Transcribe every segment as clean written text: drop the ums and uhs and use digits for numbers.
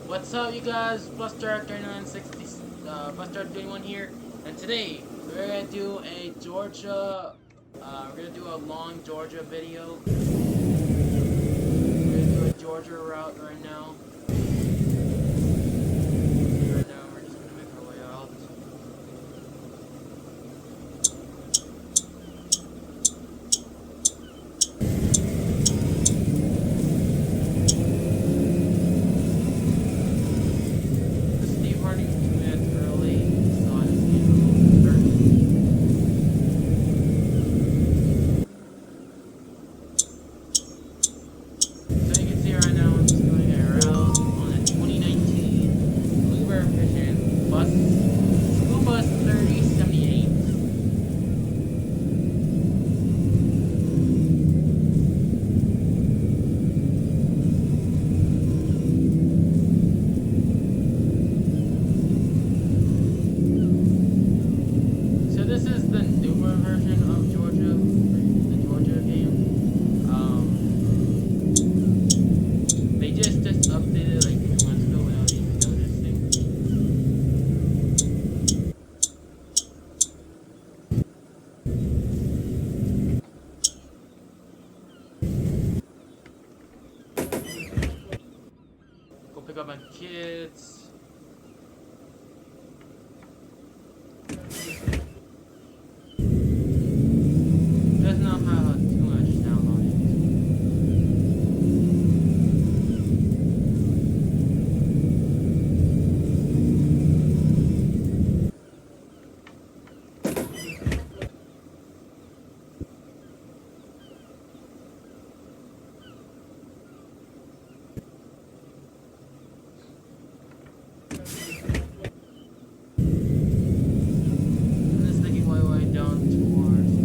What's up, you guys? Buster3960, Buster31 here, and today we're gonna do a long Georgia video. We're gonna do a Georgia route right now. Right now, we're just gonna make our way out. Steve Harding 2 minutes early, so I just need a little start. So you can see right now I'm just doing a route on a 2019 Bluebird Vision school bus 3078. So this is the newer version of Georgia, the Georgia game. They just updated like 2 months ago without even noticing. Go pick up my kids. Does not have too much sound on it. I'm just thinking my way down towards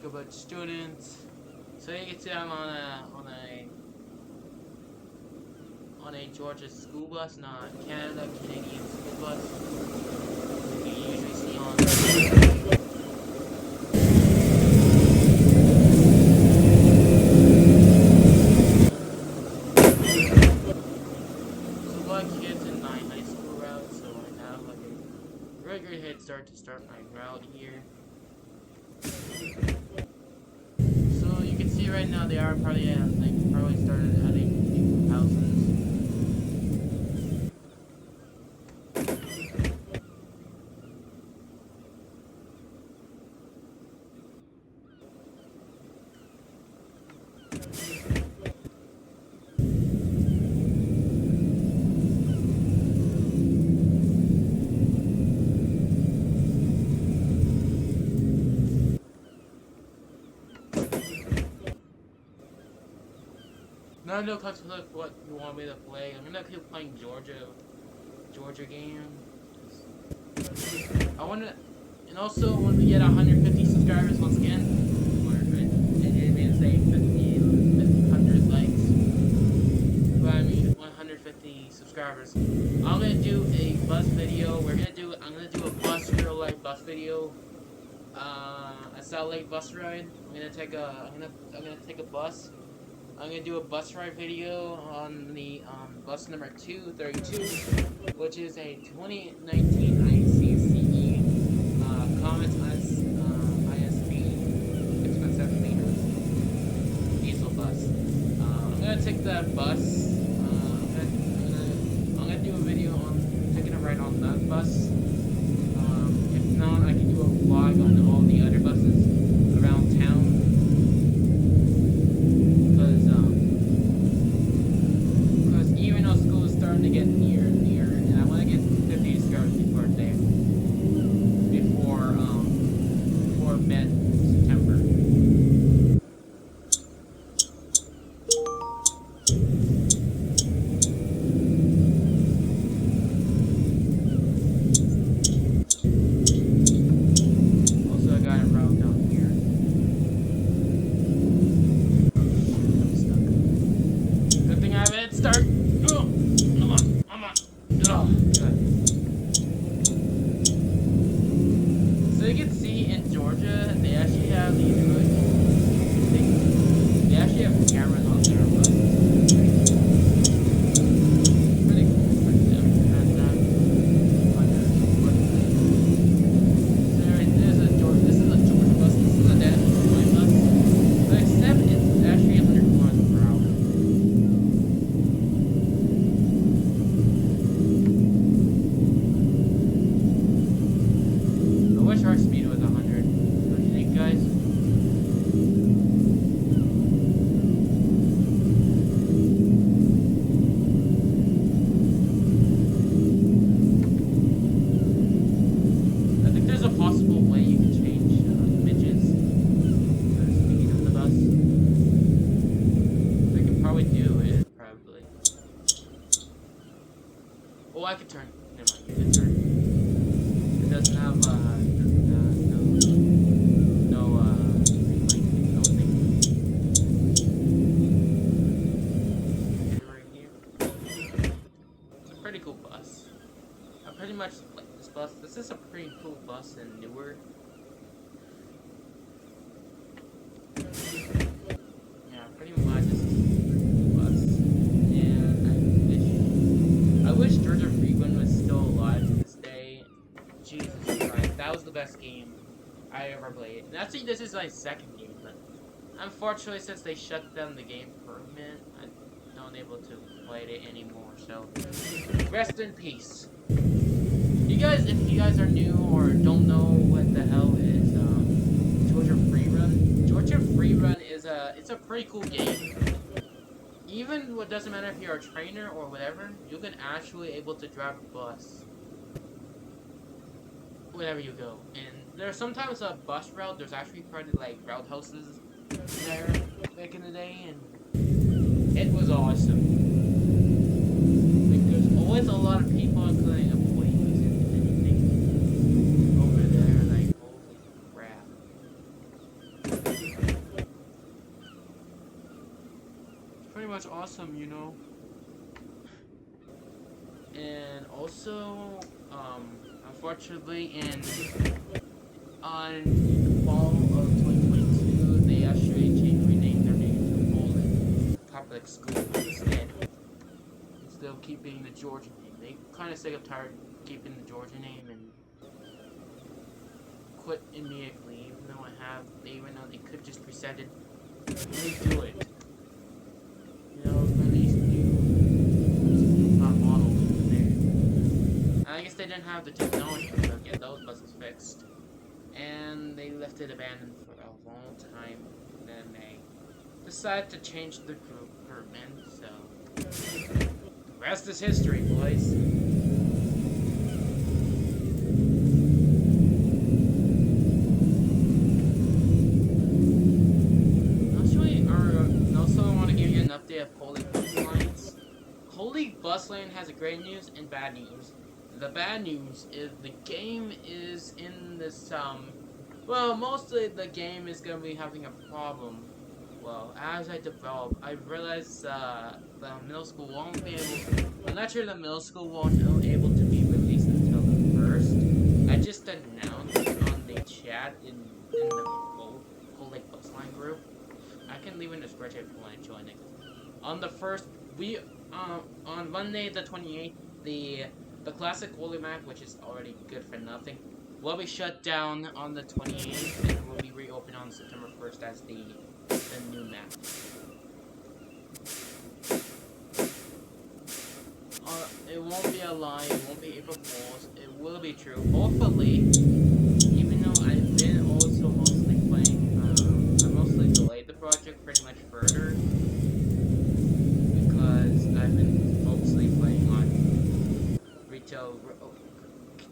about students. So you can see I'm on a Georgia school bus, not Canadian school bus. You usually see on. So a lot of kids in my high school route, so I have like a very great head start to start my route here. So you can see right now they are probably started adding new houses. Now I know what you want me to play. I'm gonna keep playing Georgia game. I wanna, and also when we get 150 subscribers once again, or it didn't say 100 likes, but I mean 150 subscribers. I'm gonna do a bus video. I'm gonna do a real life bus video. A Salt Lake bus ride. I'm gonna take a bus. I'm gonna do a bus ride video on the bus number 232, which is a 2019 ICCE Comet ISP 6.7 liter diesel bus. I'm gonna take that bus. I'm gonna do a video on taking a ride on that bus. If not, I can do a vlog on all the other buses around town. Even though school is starting to get near, and I want to get 50 subscribers before mid-September. Oh, good. So you can see in Georgia, they actually have these really cool they actually have cameras on their buses. Pretty cool for them. And there's a Georgia. This is a Georgia bus. This is a Detroit bus. But except it's actually 100 miles per hour. I wish our speed was 100. Don't you think, guys? I think there's a possible way you can change images for the speed of the bus. We can probably do it, probably. Oh, I could turn. Never mind, you can turn. It doesn't have, no thing. Right here. It's a pretty cool bus. I pretty much like this bus. This is a pretty cool bus and newer. Yeah, pretty much this is a cool bus. And I wish Georgia Freeman was still alive to this day. Jesus Christ, that was the best game I ever played. And actually, this is my second game, but unfortunately, since they shut down the game for a minute, I'm not able to play it anymore. So, rest in peace. You guys, if you guys are new or don't know what the hell is Georgia Freerun, Georgia Freerun is it's a pretty cool game. Even what doesn't matter if you're a trainer or whatever, you can actually able to drive a bus wherever you go. And there's sometimes a bus route. There's actually probably like route houses there back in the day, and it was awesome. Like there's always a lot of people, including employees and anything over there. Like holy crap! It's pretty much awesome, you know. And also, unfortunately, on the fall of 2022, they actually renamed their name to Poland Public School instead of keeping the Georgian name. They kind of sick of tired keeping the Georgian name and quit immediately, even though even though they could just reset it, redo it. You know, release new models in there. I guess they didn't have the technology to get those buses fixed. And they left it abandoned for a long time. And then they decided to change the government, so the rest is history, boys. Also, I want to give you an update of Holy Bus Lines. Holy Bus Lane has a great news and bad news. The bad news is the game is in this, well, mostly the game is going to be having a problem. Well, as I develop, I realized, the middle school won't be able, I'm not sure the middle school won't be able to be released until the 1st. I just announced on the chat in the Holy Bus Line group. I can leave in the spreadsheet if you want to join it. On the 1st, on Monday the 28th, the classic Holy Map, which is already good for nothing, will be shut down on the 28th and will be reopened on September 1st as the new map. It won't be a lie, it won't be April Fools, it will be true. Hopefully, even though I've been also mostly playing, I mostly delayed the project pretty much further because I've been mostly playing on Retail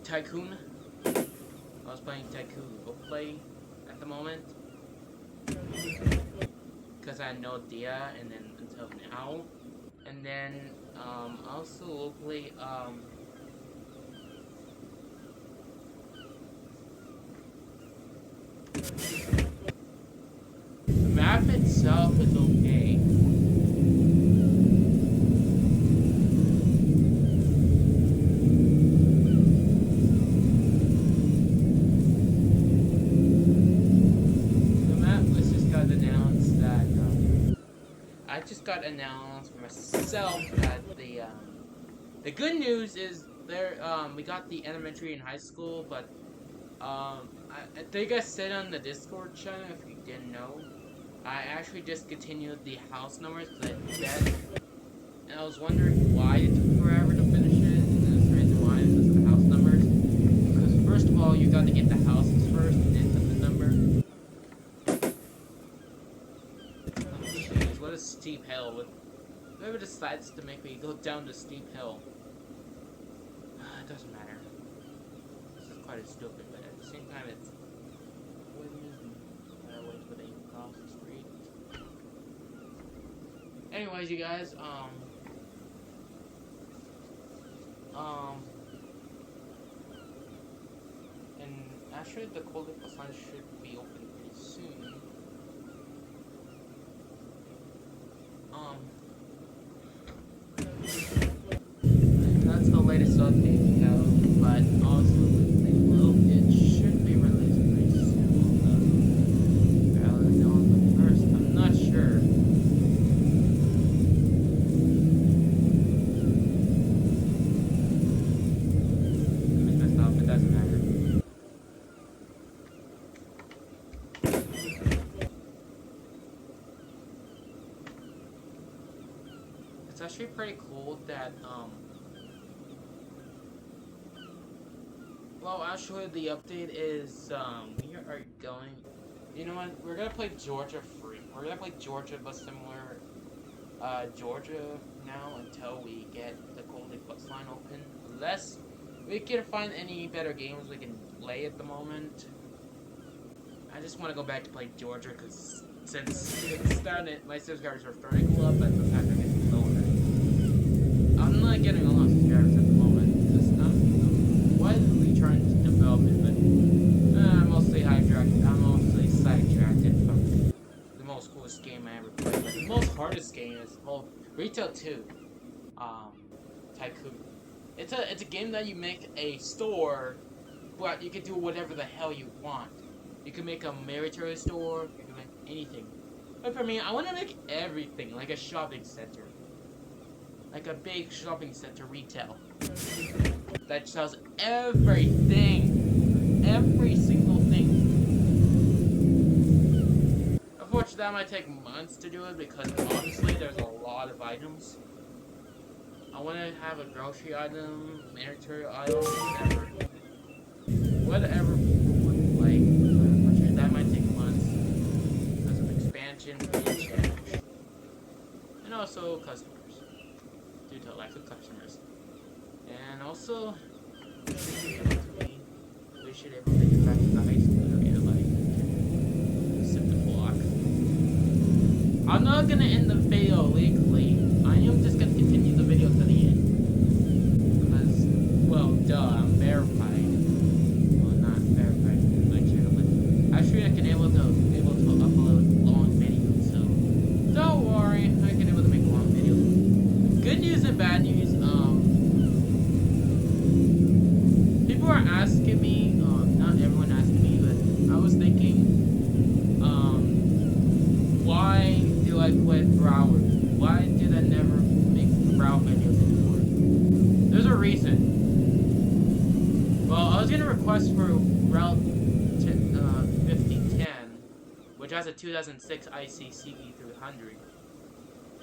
Tycoon. I was playing Tycoon Roleplay at the moment because I had no idea, and then until now, and then also will play the map itself is okay. got announced for myself that the good news is there we got the elementary and high school, but I think I said on the Discord channel, if you didn't know, I actually discontinued the house numbers because I bet, and I was wondering why it took forever to finish it, and there's the reason why is because of the house numbers. Because first of all, you got to get the houses first, and then put the number. Oh jeez, what a steep hill! Whoever decides to make me go down the steep hill, it doesn't matter. This is quite stupid, but at the same time, it's way amusing. Wait for they cross the street. Anyways, you guys, and actually the Cold Liquid Sign should be open pretty soon. That's the latest update we have, but also it should be released pretty soon. I don't know the first. I'm not sure. It's messed up. It doesn't matter. It's actually pretty cool that well, actually, the update is, we are going, you know what, we're gonna play Georgia free. We're gonna play Georgia, but similar, Georgia now until we get the Cold Liquid Line open. Unless we can find any better games we can play at the moment. I just want to go back to play Georgia, because since it started, my subscribers are starting to go up, but sometimes they're getting lower. I'm not getting a lot of subscribers at the moment, because I'm widely trying to develop it, but I'm mostly sidetracked from the most coolest game I ever played. But the most hardest game is Retail 2, Tycoon. It's a game that you make a store, but you can do whatever the hell you want. You can make a military store, you can make anything. But for me, I want to make everything, like a shopping center. Like a big shopping center retail. That sells everything. Every single thing. Unfortunately, that might take months to do it because obviously there's a lot of items. I want to have a grocery item, military item, whatever. Whatever people would like. Unfortunately, that might take months because of expansion and change. And also customers. Due to lack of customers. And also, we should be able to get back to the high school area, like, zip the block. I'm not gonna end the video legally. I am just gonna continue the video to the end. Because, well, duh, I'm verified. Well, not verified in my channel, but actually I can able to upload long videos, so don't worry, I can able to make long videos. Good news and bad news, people are asking me, not everyone asking me, but I was thinking, why do I quit Broward? Why did I never make Broward videos anymore? There's a reason. Well, I was gonna request for Route 5010, which has a 2006 ICC 300,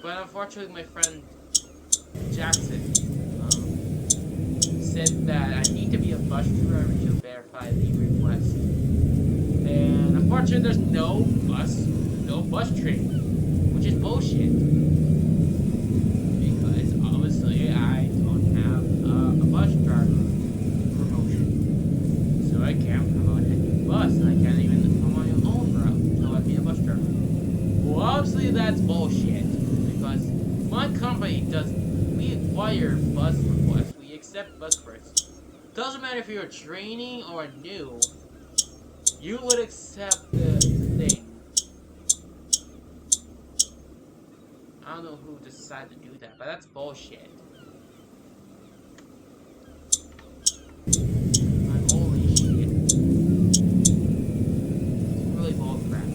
but unfortunately my friend Jackson said that I need to be a bus driver to verify the request. And unfortunately there's no bus train, which is bullshit. Because obviously I don't have a bus driver promotion. So I can't promote any bus. I can't even promote my own route to let me a bus driver. Well, obviously that's bullshit. Because my company we acquire bus requests. We accept bus requests. Doesn't matter if you're training or new, you would accept the thing. I don't know who decided to do that, but that's bullshit. Like, holy shit. It's really bullcrap.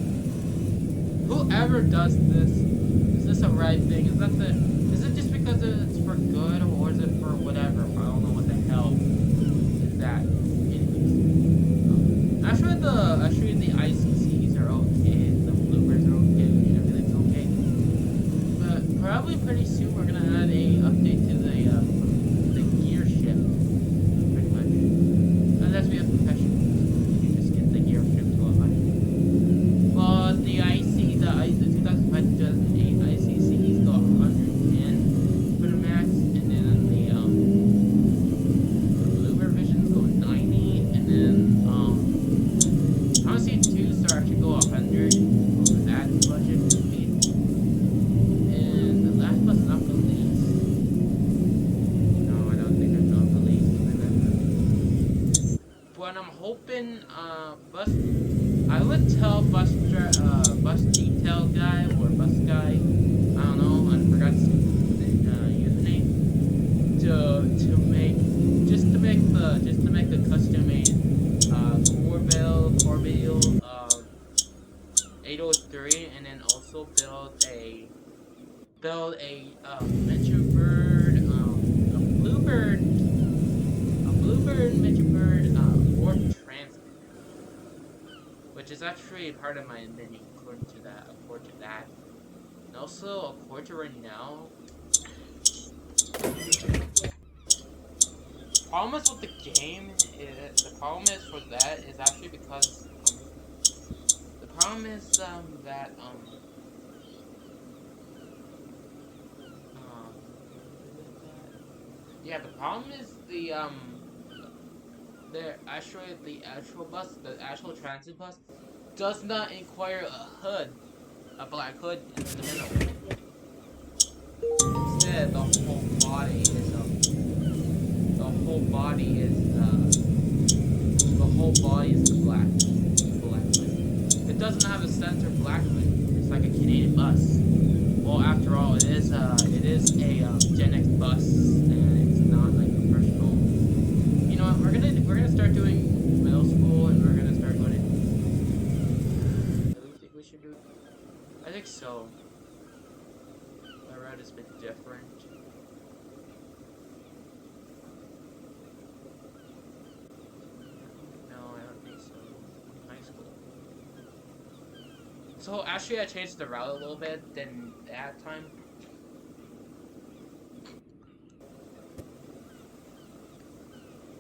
Whoever does this, is this a right AI thing, is it just because it's for good or is it for whatever? I don't know what the hell is that. Anyways, actually the ICCs are okay, the bloopers are okay, everything's okay. But probably pretty soon we're gonna add a update to the gear shift, pretty much. Unless we have professionals, you can just get the gear shift to 100. Well, the 2005 2008 ICCs got 110 for the max, and then the Bloober Visions go 90, and then honestly 2s are actually go 100 over that budget speed. And the last but not the least, no, I don't think it's not the least. But I'm hoping I would tell bus detail guy or bus guy, I don't know, I forgot the username, to make the custom made Corbeil 803, and then also build a Metro Bird, a Bluebird Metro Bird or Transit, which is actually part of my menu according to that. And also according to right now, the problem is with the game is for that is actually because the problem is that yeah, the problem is the actual transit bus does not require a black hood in the middle. Instead, the whole body is the black hood. It doesn't have a center black hood. It's like a Canadian bus. Well, after all, it is a Gen X bus, and it's not like a personal. You know what? We're gonna start doing middle school, and we're gonna start going. Do you think we should do it? I think so. My route is a bit different. No, I don't think so. High school. So actually, I changed the route a little bit than that time.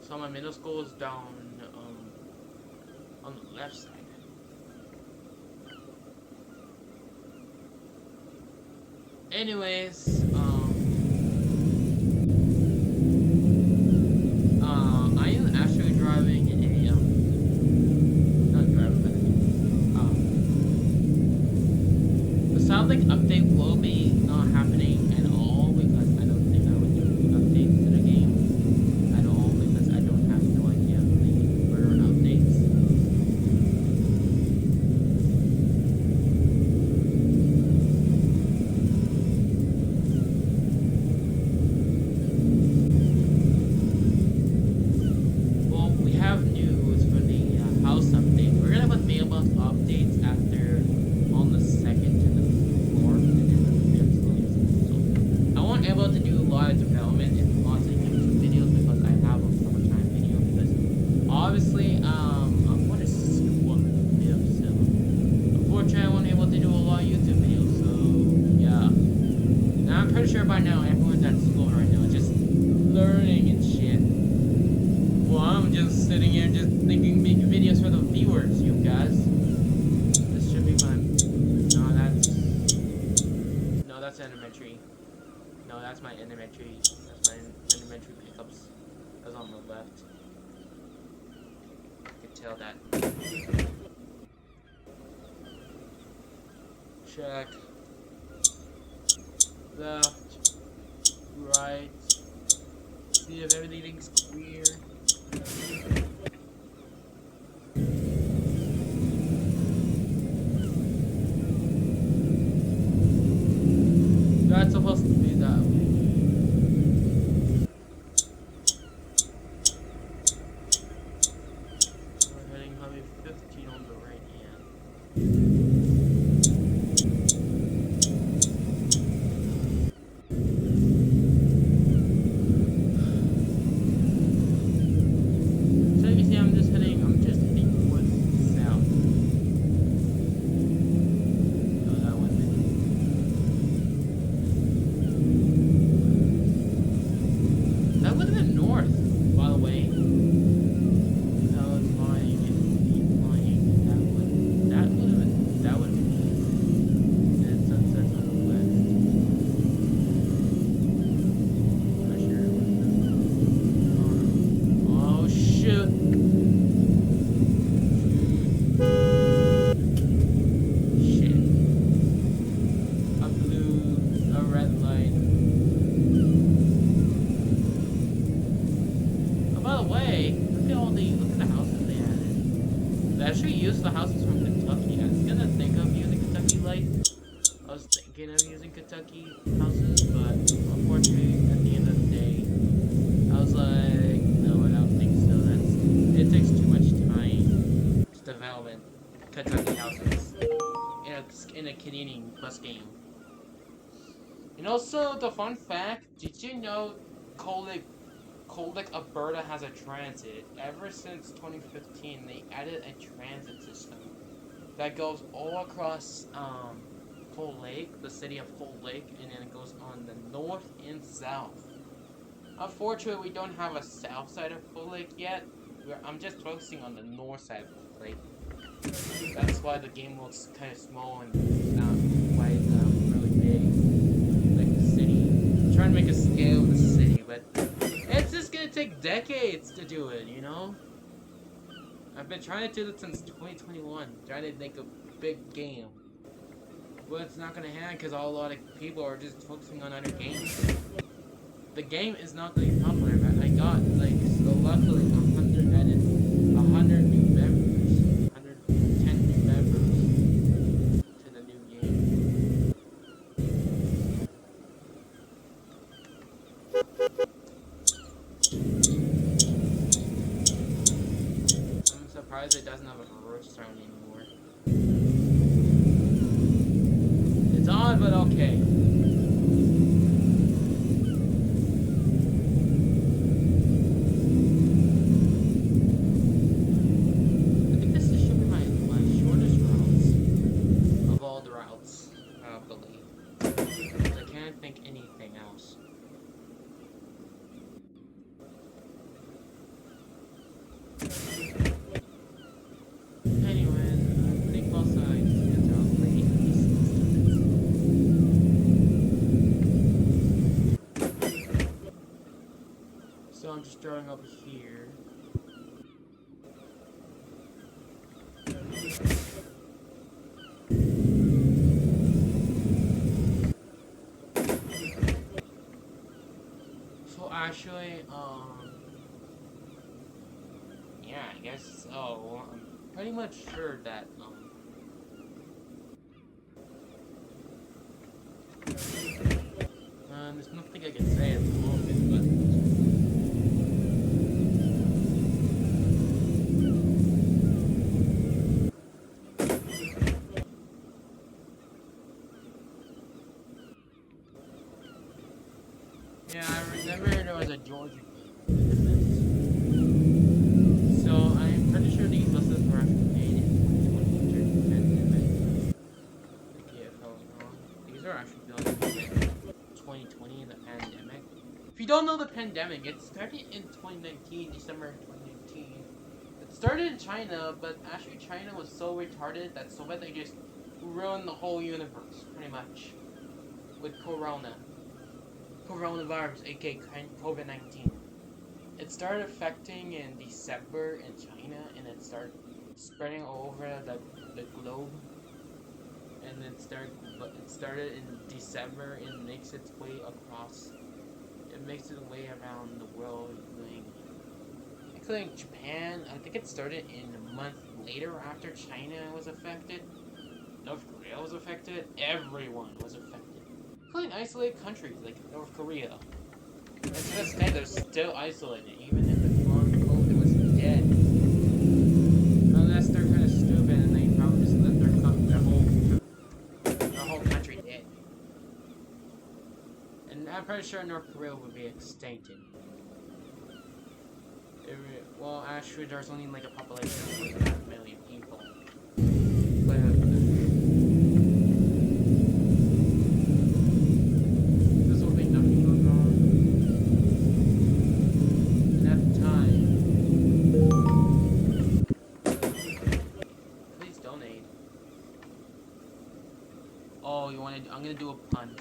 So my middle school is down on the left side. Anyways, I am actually driving a not driving, but the Soundlink update will be not happening at all because I don't think I would do updates to the game at all because I don't have no idea of the further updates. By now, everyone's at school right now, just learning and shit. Well, I'm just sitting here, just making videos for the viewers, you guys. This should be my. No, that's elementary. No, that's my elementary. That's my elementary pickups. That's on the left. I can tell that. Check. Left, right, see if everything's clear. That's supposed to be that way. We're heading Highway 15 on the right hand. way, look at the houses they added. They actually used the houses from Kentucky. I was gonna think of using Kentucky Light. I was thinking of using Kentucky houses, but unfortunately, at the end of the day, I was like, no, I don't think so. It takes too much time to develop Kentucky houses in a Canadian Plus game. And also, the fun fact: did you know Colic, Alberta has a transit? Ever since 2015, they added a transit system that goes all across Cold Lake, the city of Cold Lake, and then it goes on the north and south. Unfortunately, we don't have a south side of Cold Lake yet. I'm just focusing on the north side of Cold Lake. That's why the game looks kind of small and not quite really big, like the city. I'm trying to make a scale of the city, but it's just gonna take decades to do it, you know? I've been trying to do it since 2021, trying to make a big game. But it's not gonna happen because a lot of people are just focusing on other games. The game is not really popular, but I got, like, so luckily 100 new members, 110 new members to the new game. I'm surprised it doesn't have a reverse sound anymore. It's on, but okay. So I'm just drawing up here. So actually, yeah, I guess so. I'm pretty much sure that, there's nothing I can say at the moment, but yeah, I remember there was a Georgia independence. So I'm pretty sure these buses were actually made in 2020 during the pandemic. Okay, if I was wrong. These are actually built in 2020 in the pandemic. If you don't know the pandemic, it started in 2019, December 2019. It started in China, but actually China was so retarded that so they just ruined the whole universe, pretty much, with coronavirus, aka COVID-19. It started affecting in December in China, and it started spreading all over the globe. And it started in December and makes its way across. It makes its way around the world, including Japan. I think it started in a month later after China was affected. North Korea was affected. Everyone was affected, including isolated countries like North Korea. And to this day, they're still isolated, even if the COVID was dead. Unless they're kind of stupid and they probably just let their whole country dead. And I'm pretty sure North Korea would be extincted. Well, actually, there's only like a population of 25 million people. But this will be nothing going on. And at the time, please donate. Oh, you want to? I'm gonna do a pun.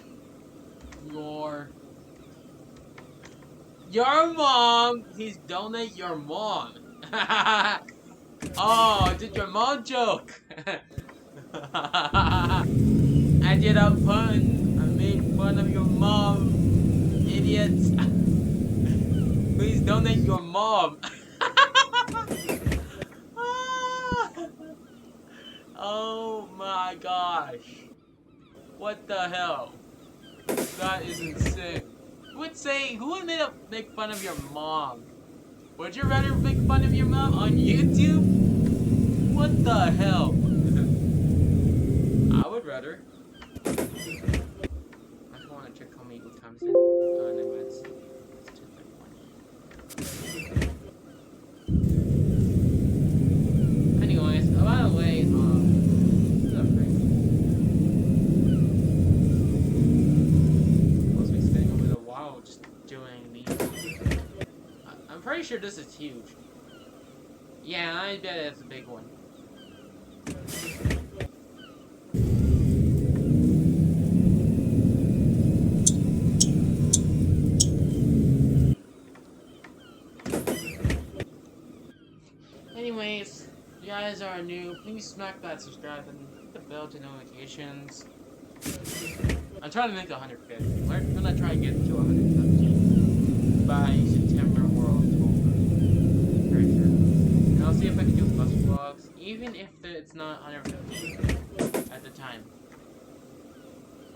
Your mom. Please donate your mom. Oh, I did your mom joke. I did a pun. I made fun of your mom, idiots. Please donate your mom. Oh my gosh. What the hell? That is insane. Who would make fun of your mom? Would you rather make fun of your mom on YouTube? What the hell? I would rather. I just want to check how many times it. Never mind. It's 231. Anyways, by the way, supposed to be spending a little while just doing these. I'm pretty sure this is huge. Yeah, I bet it's a big one. Anyways, if you guys are new, please smack that subscribe button, hit the bell to notifications. I'm trying to make 150. We're gonna try and get to 150 by September or October. Pretty sure. And I'll see if I can do bus vlogs, even if it's not 150 at the time.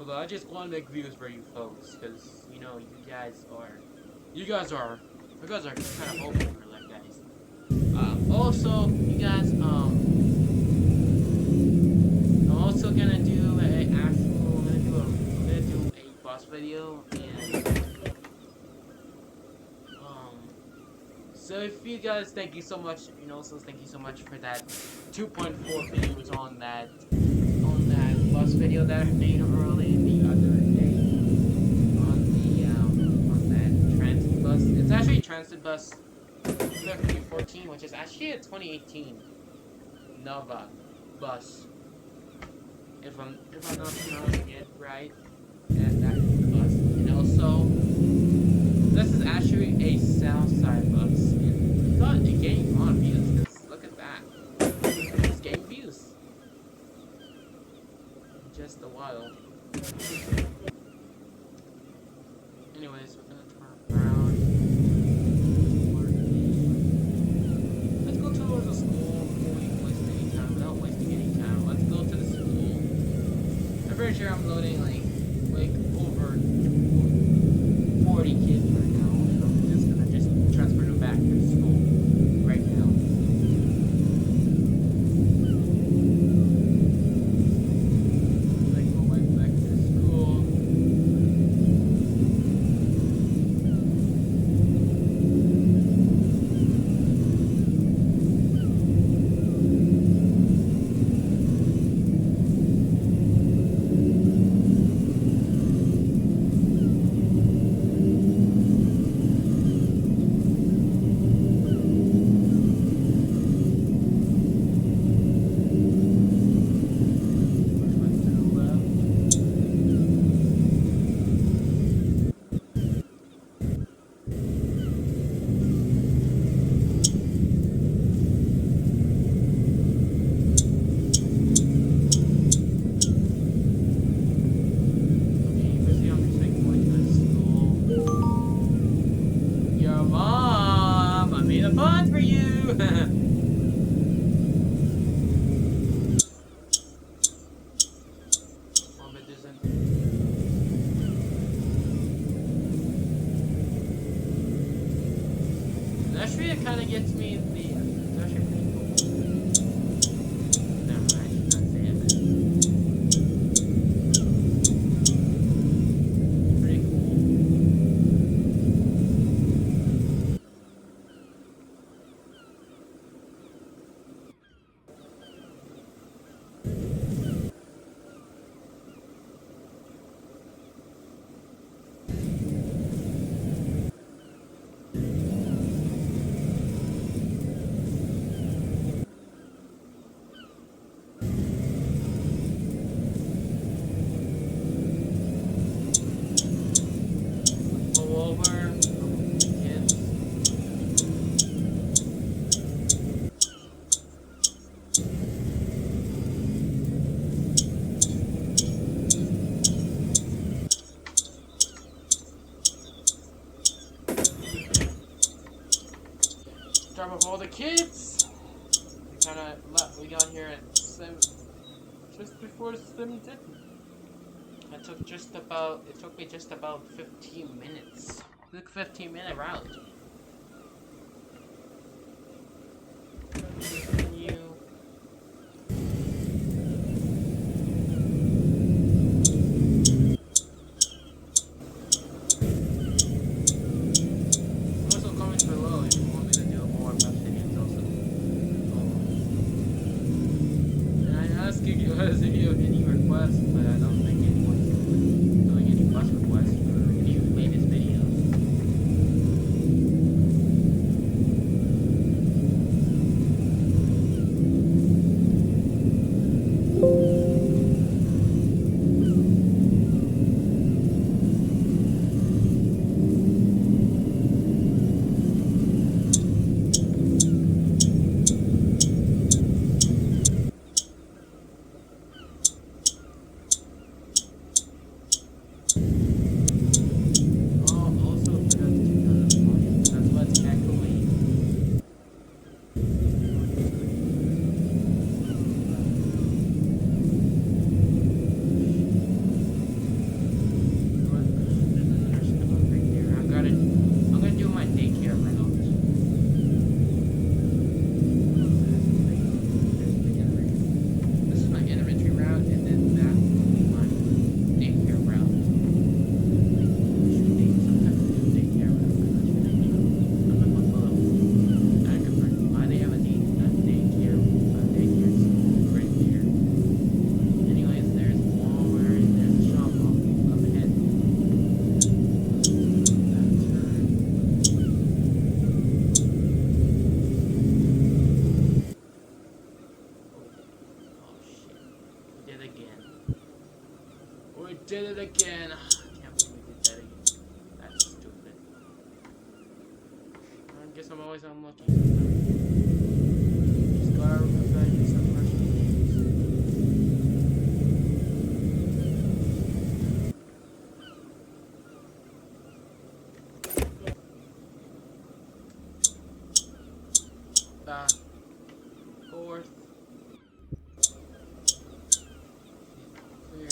Although I just want to make views for you folks, because you know you guys are kind of open for that, guys. Also, you guys, I'm also gonna do a boss video, and so if you guys, thank you so much, so thank you so much for that 2.4 views on that boss video that I made early the other day on that transit bus. It's actually transit bus 5014, which is actually a 2018 Nova bus. If I'm not pronouncing it right, and that's the bus. And also, this is actually a Southside bus. And I thought it gained a lot of views, because look at that. It's getting views. In just a while. Anyways, we're gonna turn around. Let's go towards the school without wasting any time. Let's go to the school. I'm pretty sure I'm loading like over 40 kids right now, and I'm just gonna transfer them back to school right now. Like go right back to school. Actually, it kind of gets me in the. It's actually pretty cool. Never mind, I should not say it. It's pretty cool. drop off all the kids. We got here at just before 7:10. It took me just about 15 minutes. It took 15-minute route. Continue. Also comment below if you want me to do more about videos also. And I asked you guys if you have any requests, but I don't think anyone's doing any bus requests for any of the latest videos. We did it again. I can't believe we did that again. That's stupid. I guess I'm always unlucky. Just gotta remember that use some rushing back, forth, clear.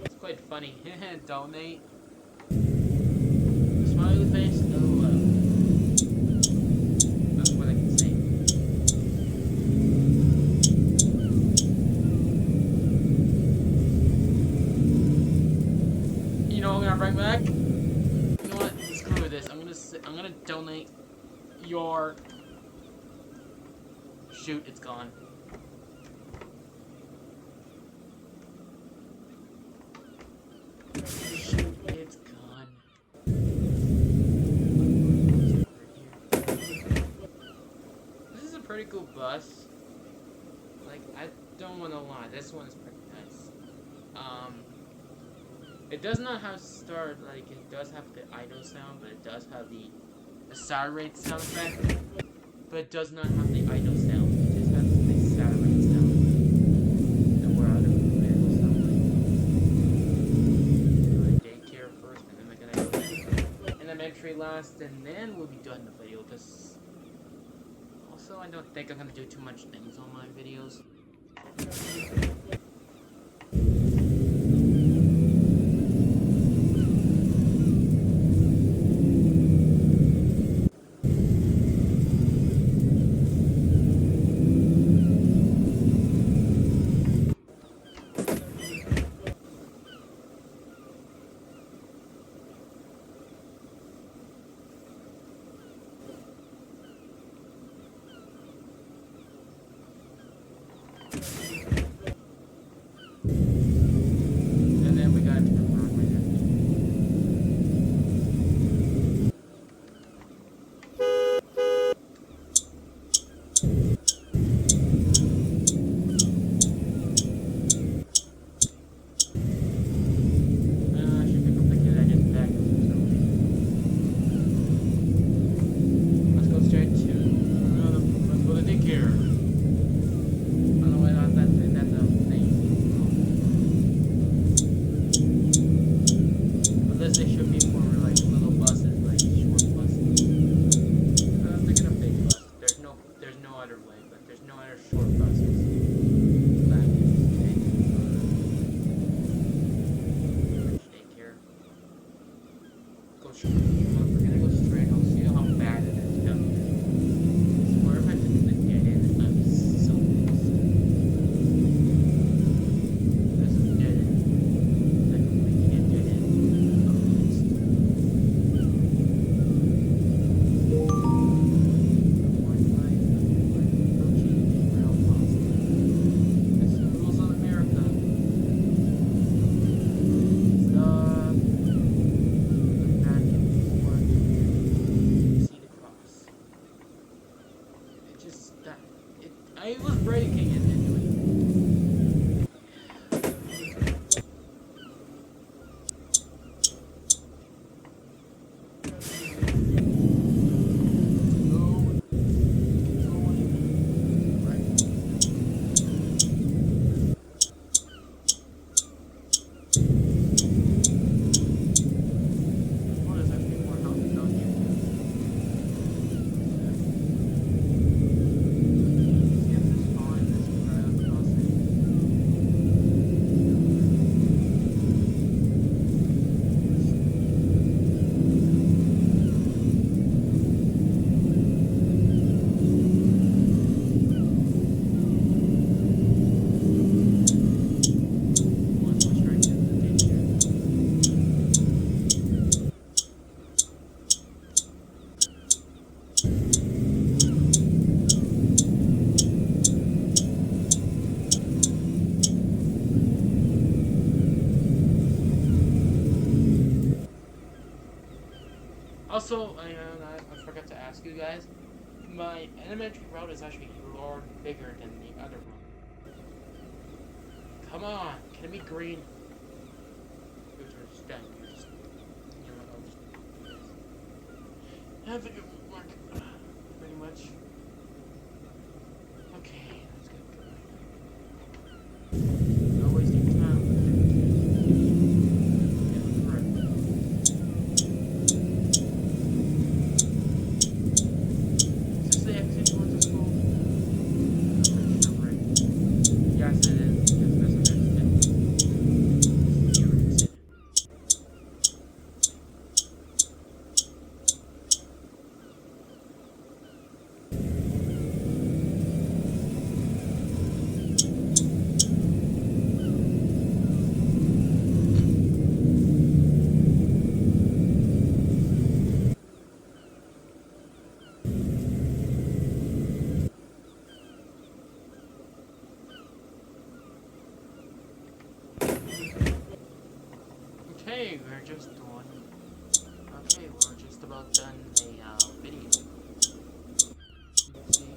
It's quite funny. Donate. Smiley face. Oh, that's what I can say. You know what I'm gonna bring back? You know what? Screw this. I'm gonna donate your. Shoot! It's gone. It's gone. This is a pretty cool bus. Like, I don't want to lie, this one is pretty nice. It does not have start, like, it does have the idle sound, but it does have the saturate sound effect. But it does not have the idle sound. It just has the saturate sound. And we're out of the idle sound. Like, daycare first, and then we're gonna go to elementary last, and then we'll be done the video. Because also, I don't think I'm gonna do too much things on my videos. And then we got to the front right there. I should pick up the kid I just bagged for some reason. Let's go straight to let's go to daycare. I don't know why that's a thing. But this they should be for like little buses, like short buses. I'm thinking of big bus. There's no other way, but there's no other short buses. Daycare. Go straight. We're gonna go straight. I'll see how bad it is down here. Where if I took the dead end, I'm so pissed. This is dead end. Like completely dead end. I'm pissed. White line, approaching rail crossing. This is the rules of America. Stop. Back and forth. See the cross. It just that I was breaking it and doing there's actually more houses down here. Yeah, this pond, this rail crossing. Let's go straight to the daycare. Also, I forgot to ask you guys, my elementary route is actually a lot bigger than the other one. Come on, can it be green? You're just done. You're just, you know what, I'll just do this. I think it will work, pretty much. Okay, let's get going. No wasting time. Yeah, correct. Is this the exit towards the school? I'm pretty sure, right? Yes, it is. Yes, there's an exit. This is your exit. Okay, we're just done. Okay, we're just about done a video. Let's see.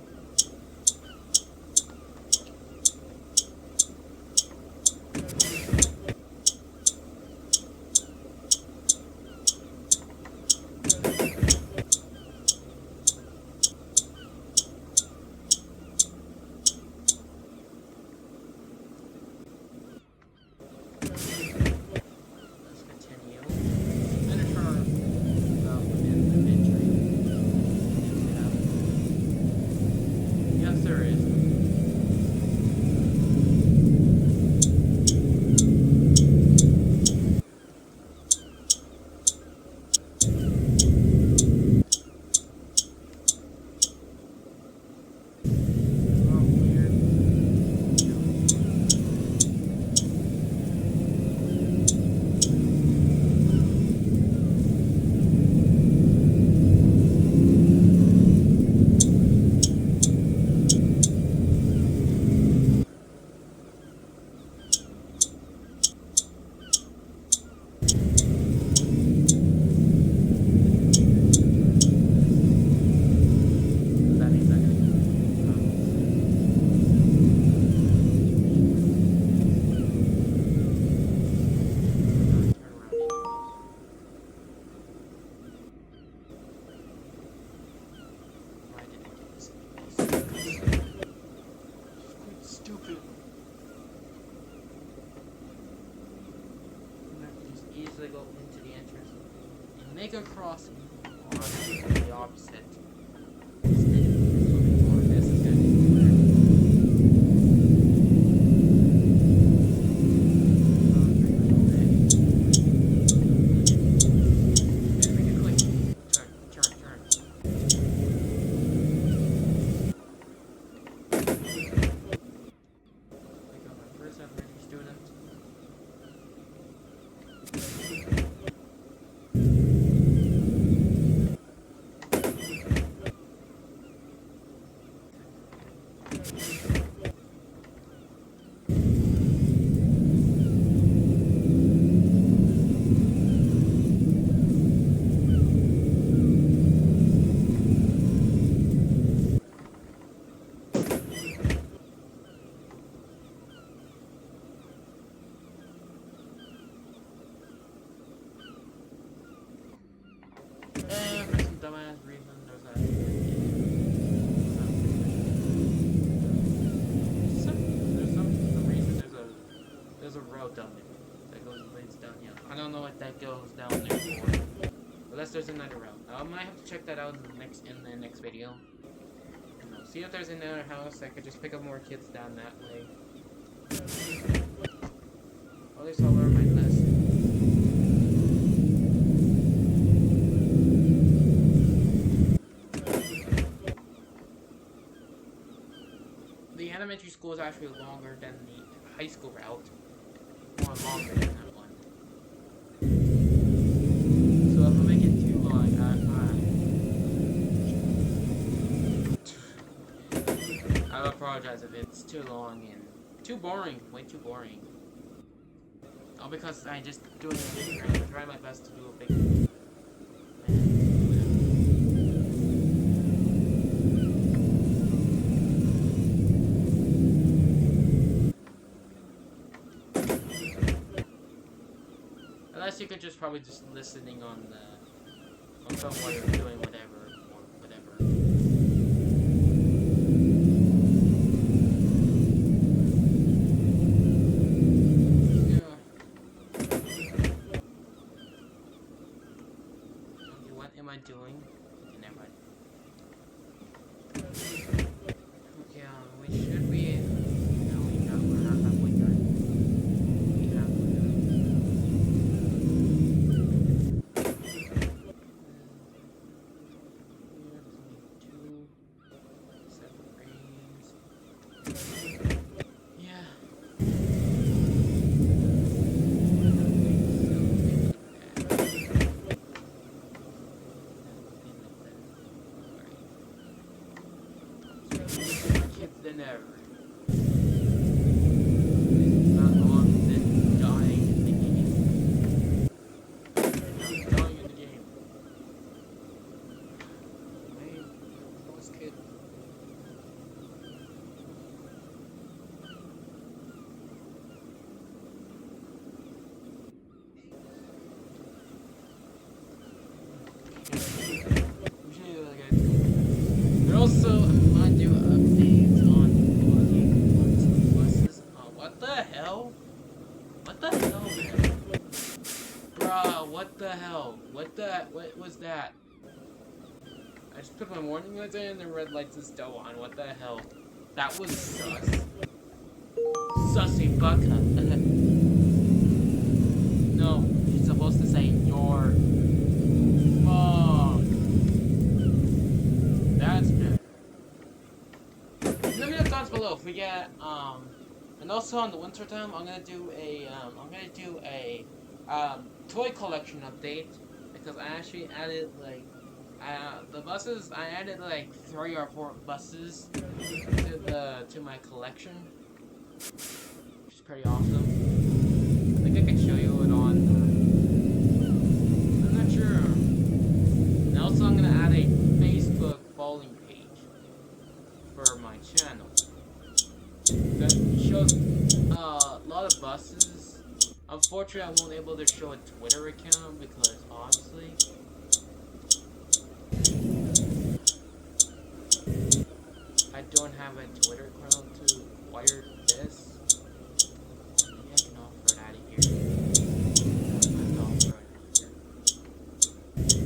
make a crossing on the opposite. This is gonna be weird. Make it quick. Turn. I got my first elementary student. And for some dumbass reason, there's some reason there's a road down there that leads down here. I don't know what that goes down there for. Unless there's another route. I might have to check that out in the next video. See if there's another house I could just pick up more kids down that way. At least I'll learn my lesson. The elementary school is actually longer than the high school route. More longer than that one. So if I make it too long, I apologize if it's too long and too boring. Way too boring. All because I just doing a big round. I try my best to do a big. Unless you could just probably just listening on phone while you're doing whatever or whatever. Yeah. Okay, what am I doing? Okay, never mind. Okay, we should be. No, we're not halfway done. We're halfway done. Than ever. It's not long than dying in the game. I'm dying in the game. Hey, boss kid. But also, I want to do updates on buses. What the hell? What the hell, man? Bruh, what the hell? What was that? I just put my warning lights in and the red lights are still on. What the hell? That was sus. Sussy bucka. No, you're supposed to say your mom. That's good. Let me know thoughts below if we get and also in the winter time I'm gonna do a toy collection update because I actually added like the buses. I added like 3 or 4 buses to my collection, which is pretty awesome. I think I can show you it on. I'm not sure. And also I'm gonna add a Facebook following page for my channel that shows a lot of buses. Unfortunately, I won't be able to show a Twitter account because obviously I don't have a Twitter account to wire this. Maybe I can offer it out of here. I can offer it out of here.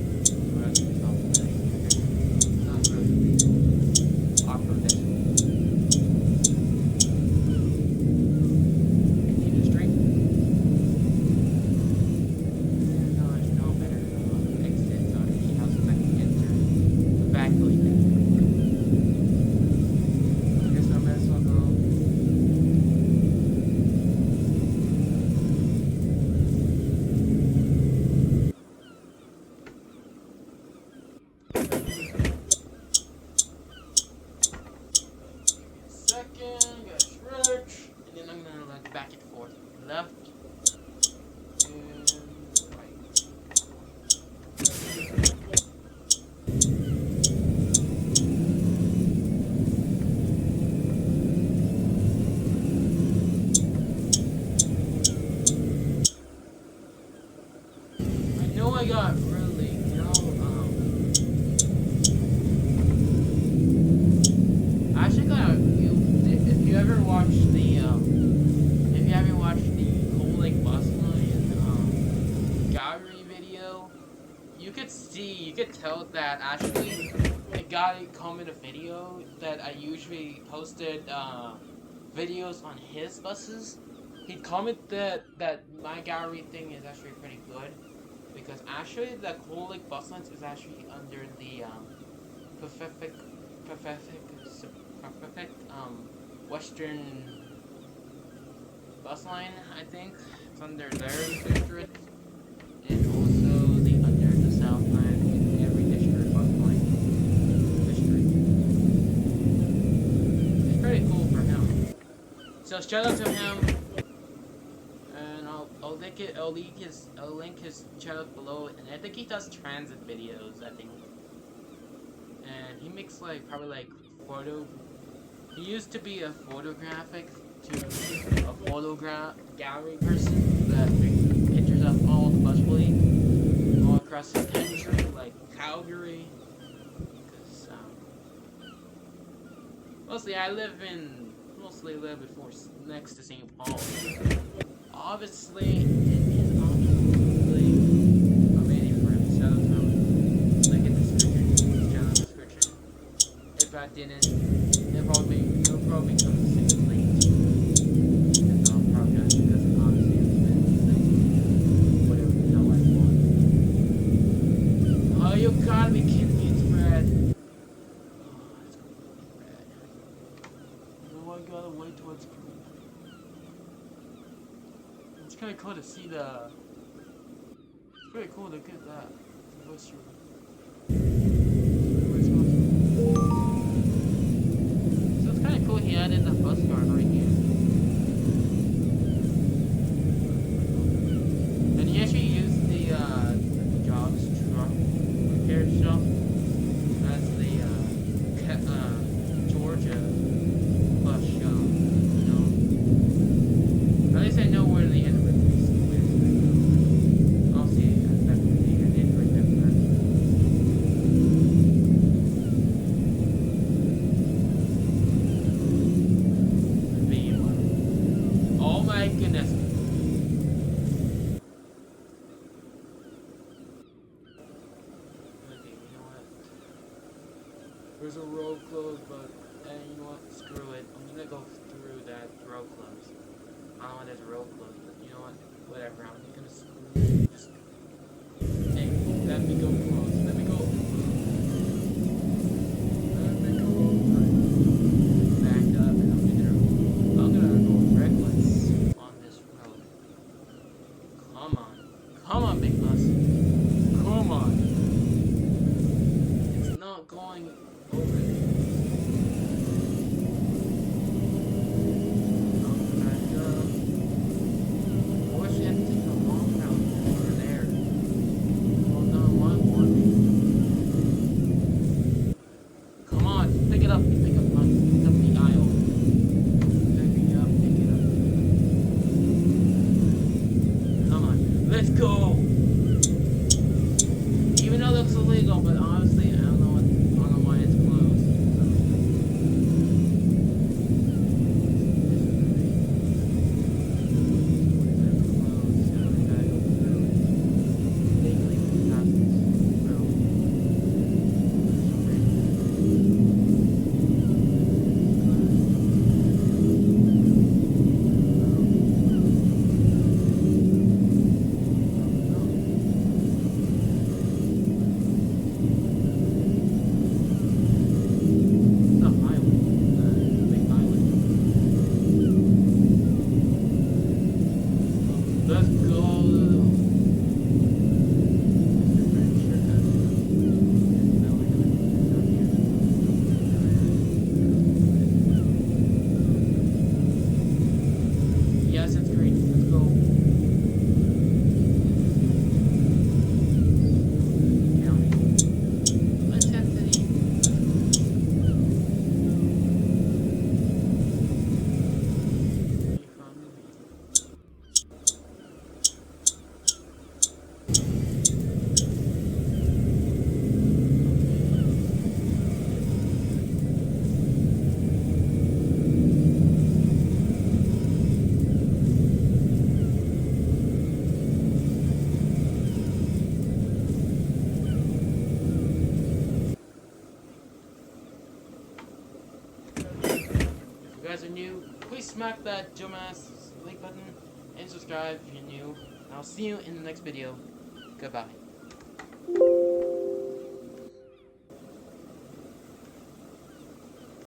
exactly. I guess I might as well go. Second, go stretch, and then I'm gonna like back and forth, left and right. I know I got really, I actually got if you ever watched the if you haven't watched the Cold Lake Bus Line gallery video, you could tell that actually the guy commented a video that I usually posted videos on his buses. He commented that my gallery thing is actually pretty good because actually the Cold Lake Bus Lines is actually under the Pacific Western Bus Line. I think it's under their district, and also the under the South Line in every district bus line district. It's pretty cool for him. So shout out to him, and I'll link it. I'll link his channel below, and I think he does transit videos. I think, and he makes like probably like photo. He used to be a photographic gallery person that makes pictures of all the bus fleet all across the country, like Calgary. Because mostly live before next to St. Paul. Obviously, it is absolutely amazing for him. Shout out to him. Link in the description, channel description. If I didn't, it'll probably come to see it late. And I'll probably just because obviously it's been like whatever the hell I want. Oh, you gotta be kidding me! It's red. Oh, it's completely red. No, I gotta wait till it's green. It's kind of cool to see the. It's pretty cool to get that. What's your? So it's kind of cool he added the bus guard right here. And he actually used the Jobs truck repair shop as the Georgia bus shop. You know, at least I know where the end of it is. I'll see it. I did right there first. Oh my goodness. Okay, you know what? There's a road closed, but you know what? Screw it. I'm gonna go through that road closed. I don't know why there's a road closed, but you know what? Whatever. I'm just gonna screw it. Just hey, let me go close. Let me go. Back up, and I'm gonna go reckless on this road. Come on, big bus. Come on. It's not going over there. Back up. I wish I had to take a long route over there. Well, no, one. Come on, pick it up, pick up the aisle. Pick it up. Come on, let's go. Even though it looks illegal, but honestly, I don't know why it's closed. guys are new, please smack that dumbass like button and subscribe if you're new. And I'll see you in the next video. Goodbye.